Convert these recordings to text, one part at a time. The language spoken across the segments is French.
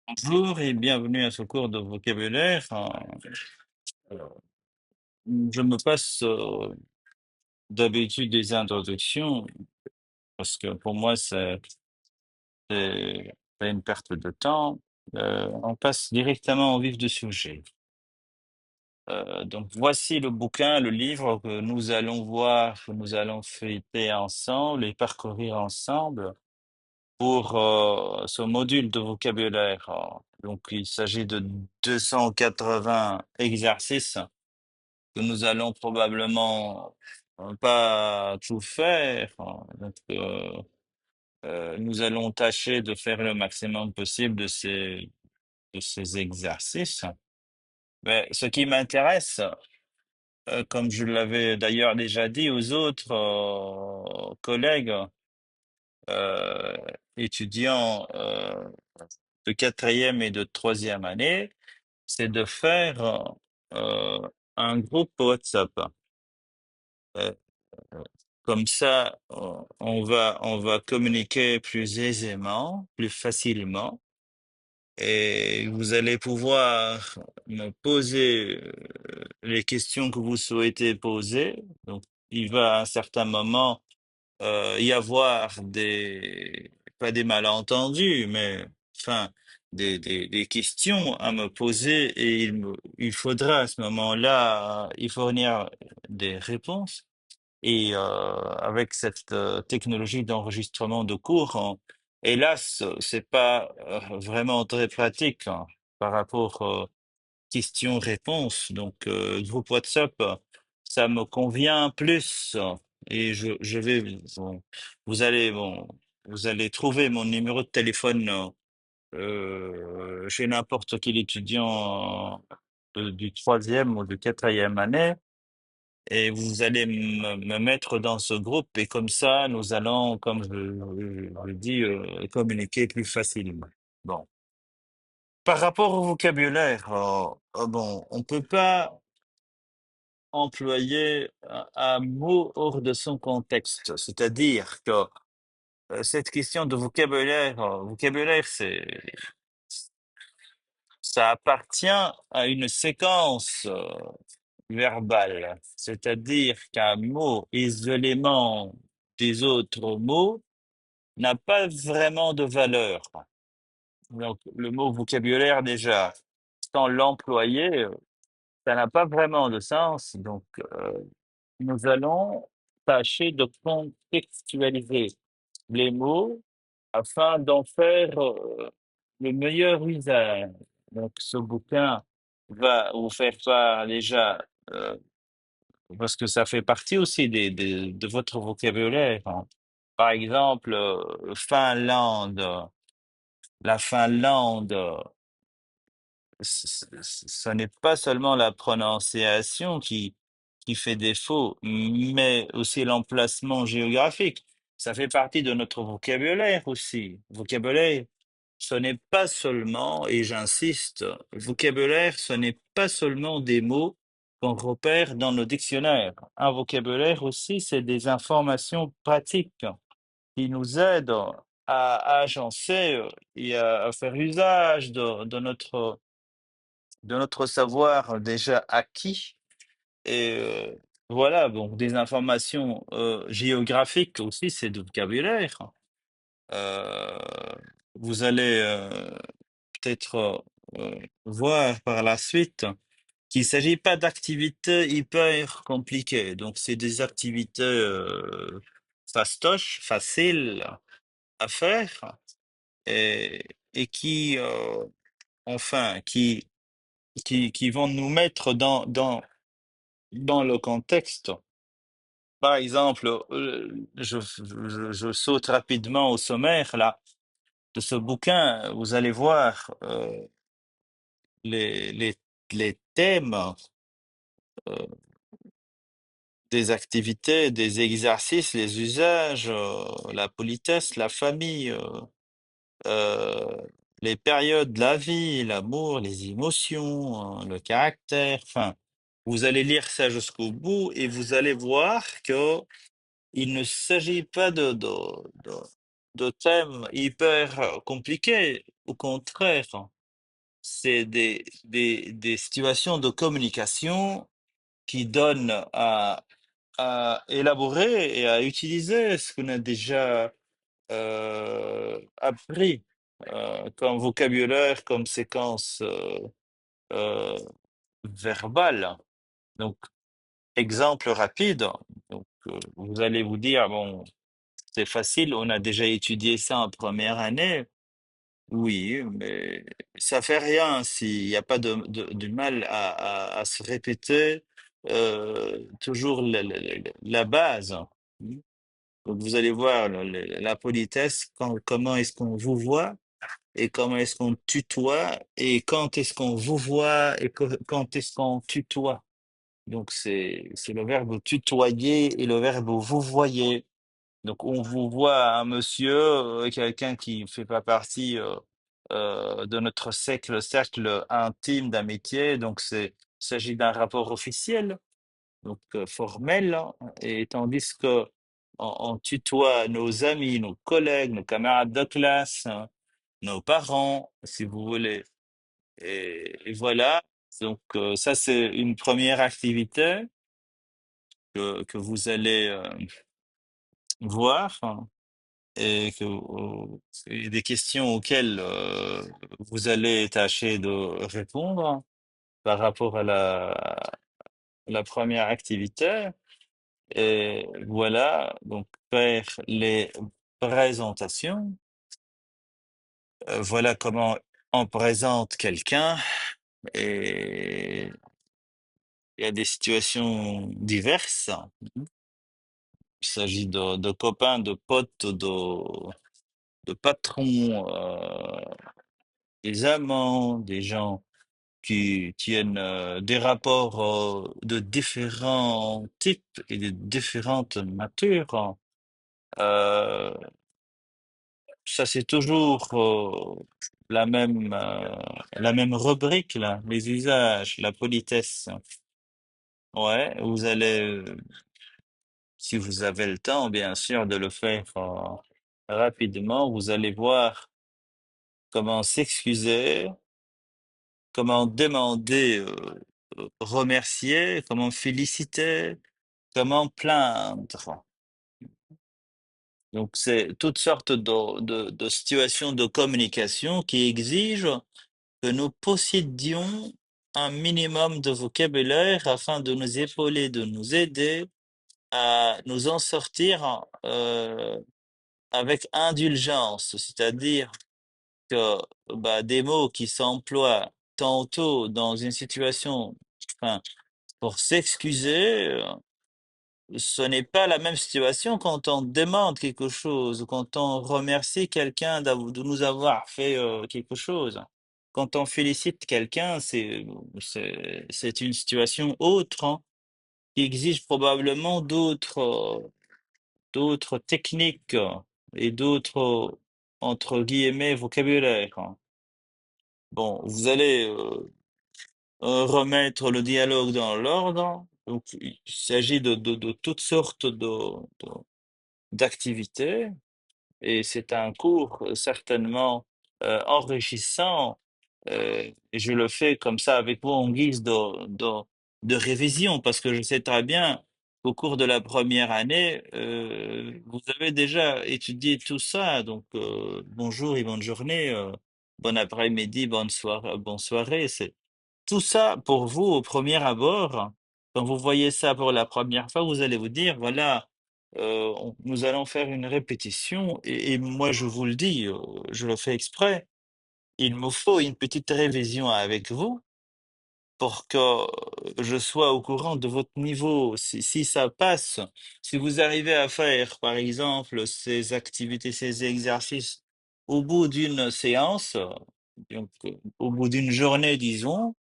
Bonjour et bienvenue à ce cours de vocabulaire. Je me passe d'habitude des introductions parce que pour moi c'est pas une perte de temps. On passe directement au vif du sujet. Donc voici le bouquin, le livre que nous allons voir, que nous allons feuilleter ensemble et parcourir ensemble pour ce module de vocabulaire. Donc il s'agit de 280 exercices que nous allons probablement pas tout faire. Donc, nous allons tâcher de faire le maximum possible de ces exercices. Mais ce qui m'intéresse, comme je l'avais d'ailleurs déjà dit aux autres collègues euh, étudiants de quatrième et de troisième année, c'est de faire euh, un groupe WhatsApp. Euh, Comme ça, on va communiquer plus aisément, plus facilement, et vous allez pouvoir me poser les questions que vous souhaitez poser. Donc, il va à un certain moment y avoir pas des malentendus, mais enfin, des questions à me poser, et il faudra à ce moment-là y fournir des réponses. Et avec cette technologie d'enregistrement de cours, hélas, c'est pas vraiment très pratique par rapport questions-réponses. Donc, groupe WhatsApp, ça me convient plus. Et je vais, bon, vous allez, bon, vous allez trouver mon numéro de téléphone chez n'importe quel étudiant du troisième ou du quatrième année. Et vous allez me mettre dans ce groupe, et comme ça, nous allons, comme je dis, communiquer plus facilement. Bon. Par rapport au vocabulaire, bon, on peut pas employer un mot hors de son contexte. C'est-à-dire que cette question de vocabulaire, vocabulaire, ça appartient à une séquence verbale. C'est-à-dire qu'un mot isolément des autres mots n'a pas vraiment de valeur. Donc, le mot vocabulaire, déjà, sans l'employer, ça n'a pas vraiment de sens. Donc, nous allons tâcher de contextualiser les mots afin d'en faire le meilleur usage. Donc, ce bouquin va vous faire part déjà, parce que ça fait partie aussi de votre vocabulaire, hein. Par exemple, Finlande. La Finlande, ce n'est pas seulement la prononciation qui fait défaut, mais aussi l'emplacement géographique. Ça fait partie de notre vocabulaire aussi. Vocabulaire, ce n'est pas seulement, et j'insiste, vocabulaire, ce n'est pas seulement des mots qu'on repère dans nos dictionnaires. Un vocabulaire aussi, c'est des informations pratiques qui nous aident à agencer et à faire usage de notre savoir déjà acquis. Et voilà, donc des informations géographiques aussi, c'est du vocabulaire. Euh, Vous allez peut-être voir par la suite qu'il ne s'agit pas d'activités hyper compliquées. Donc, c'est des activités fastoches, faciles à faire, et qui, enfin, qui vont nous mettre dans le contexte. Par exemple, je saute rapidement au sommaire là de ce bouquin. Vous allez voir les, les, les thèmes des activités, des exercices, les usages, la politesse, la famille, euh, les périodes de la vie, l'amour, les émotions, le caractère. Enfin, vous allez lire ça jusqu'au bout et vous allez voir que il ne s'agit pas de thèmes hyper compliqués. Au contraire, c'est des situations de communication qui donnent à élaborer et à utiliser ce qu'on a déjà appris comme vocabulaire, comme séquence euh, verbale. Donc, exemple rapide. Donc, vous allez vous dire, bon, c'est facile, on a déjà étudié ça en première année. Oui, mais ça fait rien s'il n'y a pas du mal à se répéter toujours la base. Donc vous allez voir la politesse, comment est-ce qu'on vous voit et comment est-ce qu'on tutoie et quand est-ce qu'on vous voit et quand est-ce qu'on tutoie. Donc c'est le verbe tutoyer et le verbe vous voyez. Donc, on vous voit un monsieur, quelqu'un qui ne fait pas partie de notre cercle intime d'amitié. Donc, il s'agit d'un rapport officiel, donc formel, hein. Et tandis que on tutoie nos amis, nos collègues, nos camarades de classe, hein, nos parents, si vous voulez. Et voilà. Donc, ça, c'est une première activité que vous allez voir, hein, et et des questions auxquelles vous allez tâcher de répondre par rapport à la première activité. Et voilà, donc faire les présentations. Voilà comment on présente quelqu'un et il y a des situations diverses. Il s'agit de copains, de potes, de patrons, des amants, des gens qui tiennent des rapports de différents types et de différentes natures. Euh, Ça, c'est toujours la même rubrique, là, les usages, la politesse. Ouais, vous allez, si vous avez le temps, bien sûr, de le faire rapidement, vous allez voir comment s'excuser, comment demander, remercier, comment féliciter, comment plaindre. Donc, c'est toutes sortes de situations de communication qui exigent que nous possédions un minimum de vocabulaire afin de nous épauler, de nous aider à nous en sortir avec indulgence, c'est-à-dire que bah, des mots qui s'emploient tantôt dans une situation, enfin, pour s'excuser, ce n'est pas la même situation quand on demande quelque chose ou quand on remercie quelqu'un de nous avoir fait quelque chose. Quand on félicite quelqu'un, c'est une situation autre, hein, qui exige probablement d'autres techniques et d'autres, entre guillemets, vocabulaire, hein. Bon, vous allez remettre le dialogue dans l'ordre. Donc, il s'agit de toutes sortes d'activités et c'est un cours certainement enrichissant et je le fais comme ça avec vous en guise de révision parce que je sais très bien qu'au cours de la première année, vous avez déjà étudié tout ça. Donc, bonjour et bonne journée, bon après-midi, bonne soirée. C'est tout ça pour vous au premier abord. Quand vous voyez ça pour la première fois, vous allez vous dire, voilà, nous allons faire une répétition et moi je vous le dis, je le fais exprès. Il me faut une petite révision avec vous pour que je sois au courant de votre niveau. Si ça passe, si vous arrivez à faire, par exemple, ces activités, ces exercices au bout d'une séance, donc au bout d'une journée, disons,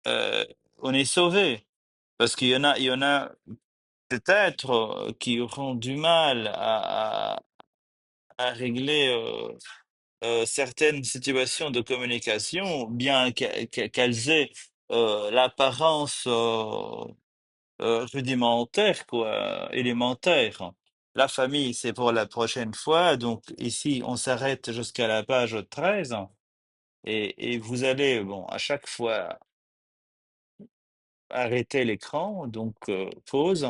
euh, on est sauvé. Parce il y en a peut-être qui auront du mal à régler certaines situations de communication, bien qu'elles aient l'apparence rudimentaire, quoi, élémentaire. La famille, c'est pour la prochaine fois. Donc ici, on s'arrête jusqu'à la page 13. et vous allez, bon, à chaque fois arrêter l'écran, donc pause,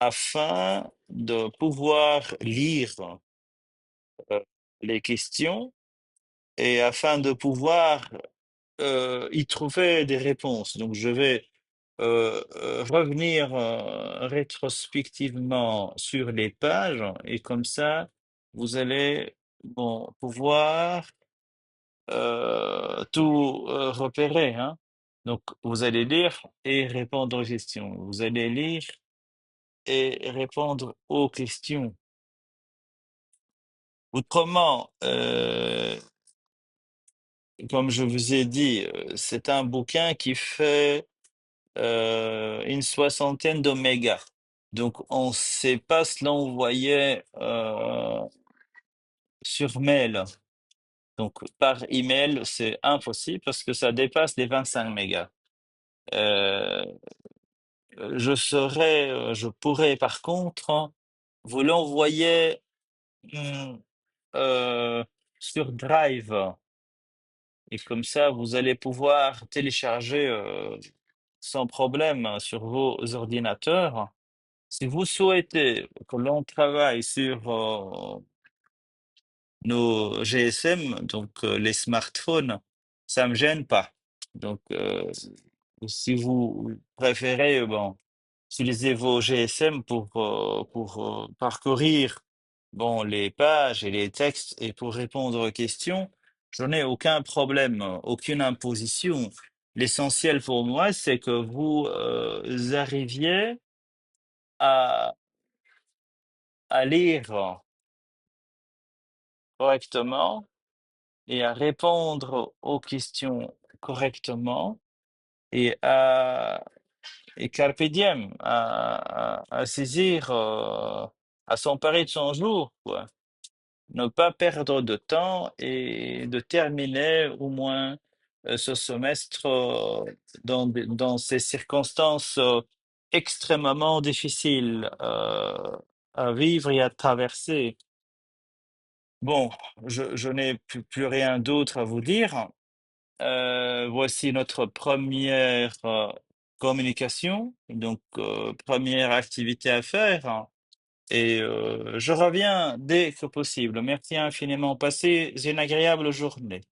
afin de pouvoir lire euh, les questions et afin de pouvoir y trouver des réponses. Donc, je vais revenir rétrospectivement sur les pages et comme ça, vous allez bon, pouvoir tout repérer, hein. Donc, vous allez lire et répondre aux questions. Vous allez lire et répondre aux questions. Autrement, comme je vous ai dit, c'est un bouquin qui fait une soixantaine de mégas. Donc, on ne sait pas se l'envoyer sur mail. Donc, par email, c'est impossible parce que ça dépasse les 25 mégas. Euh, je pourrais par contre vous l'envoyer hmm, euh, sur Drive et comme ça, vous allez pouvoir télécharger sans problème sur vos ordinateurs. Si vous souhaitez que l'on travaille sur nos GSM, donc les smartphones, ça me gêne pas. Donc, si vous préférez, bon, utiliser vos GSM pour parcourir, bon, les pages et les textes et pour répondre aux questions, je n'ai aucun problème, aucune imposition. L'essentiel pour moi, c'est que vous arriviez à, à lire correctement et à répondre aux questions correctement et et carpe diem, à saisir, à s'emparer de son jour, quoi. Ne pas perdre de temps et de terminer au moins ce semestre dans ces circonstances extrêmement difficiles à vivre et à traverser. Bon, je n'ai plus rien d'autre à vous dire. Voici notre première communication, donc première activité à faire. Et je reviens dès que possible. Merci infiniment. Passez une agréable journée.